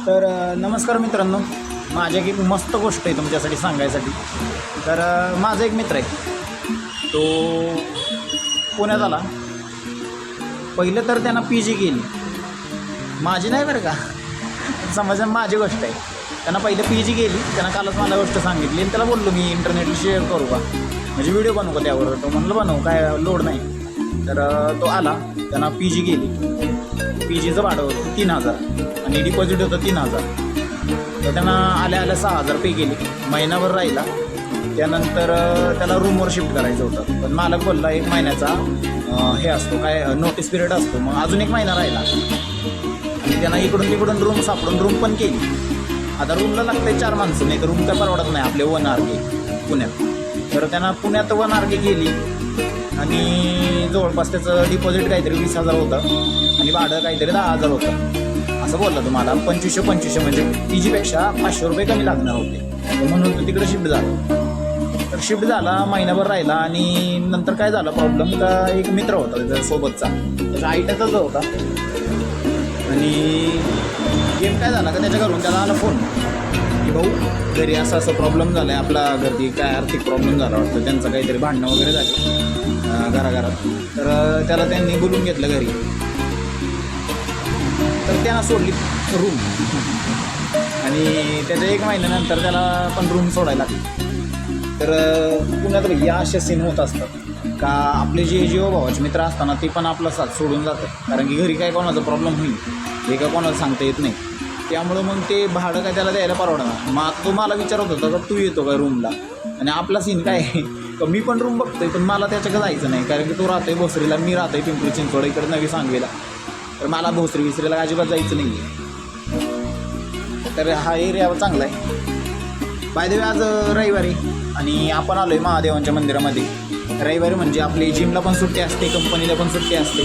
तर नमस्कार मित्रांनो, माझ्या एक मस्त गोष्ट आहे तुमच्यासाठी सांगायसाठी. तर माझा एक मित्र आहे, तो पुण्यात आला. पहिलं तर त्यांना पी जी केली, माझी नाही बरं का, समजा माझी गोष्ट आहे. त्यांना पहिलं पी जी गेली, त्यांना कालच मला गोष्ट सांगितली आणि त्याला बोललो मी इंटरनेटला शेअर करू का, म्हणजे व्हिडिओ बनवू का त्यावर. तो म्हणलं बनवू, काय लोड नाही. तर तो आला, त्यांना पी जी गेली. पी जीचं भाडं होतं 3,000 आणि डिपॉझिट होतं 3,000. तर त्यांना आल्या 6,000 पे गेले. महिनाभर राहिला. त्यानंतर त्याला रूमवर शिफ्ट करायचं होतं, पण मालक बोलला 1 महिन्याचा हे असतो, काय नोटीस पिरियड असतो. मग अजून 1 महिना राहिला आणि त्यांना इकडून तिकडून रूम सापडून रूम पण केली. आता रूमला लागतं 4 माणसं, नाही तर रूम काय परवडत नाही आपले 1 RK पुण्यात. तर त्यांना पुण्यात 1 RK केली आणि जवळपास त्याचं डिपॉझिट काहीतरी 20,000 होतं आणि भाडं काहीतरी 10,000 होतं. असं बोलला तुम्हाला 2500 म्हणजे पी जीपेक्षा 500 रुपये कमी लागणार होते. म्हणून तो तिकडे शिफ्ट झाला. तर शिफ्ट झाला, महिनाभर राहिला आणि नंतर काय झालं प्रॉब्लेम, का एक मित्र होता त्याच्या सोबतचा, त्याचा आयट्याचाच होता. आणि गेम काय झाला का त्याच्या घरून त्याला आला फोन की भाऊ घरी असं प्रॉब्लेम झाला आहे, आपला घरी काय आर्थिक प्रॉब्लेम झाला वाटतं, त्यांचं काहीतरी भांडणं वगैरे झाली घराघरात. तर त्याला त्यांनी बोलून घेतलं घरी. तर त्यांना सोडली रूम आणि त्याच्या 1 महिन्यानंतर त्याला पण रूम सोडायला लागली. तर पुण्यात या असे सीन होत असतात का आपले जे जीव भावाचे मित्र असताना ते पण आपला साथ सोडून जातात, कारण की घरी काय कोणाचा प्रॉब्लेम होईल हे काय कोणाला सांगता येत नाही. त्यामुळं मग ते भाडं काय त्याला द्यायला परवडणार. मग तो मला विचारत होता का तू येतो का रूमला, आणि आपला सीन काय आहे का मी पण रूम बघतोय, पण मला त्याच्याकडे जायचं नाही, कारण की तो राहतोय भोसरीला, मी राहतोय पिंपरी चिंचवड इकडे नवी सांगलीला. तर मला भोसरी विसरीला अजिबात जायचं नाही आहे. तर हा एरिया चांगला आहे. बाय द वे आज रविवारी आणि आपण आलो आहे महादेवांच्या मंदिरामध्ये. रविवारी म्हणजे आपली जिमला पण सुट्टी असते, कंपनीला पण सुट्टी असते.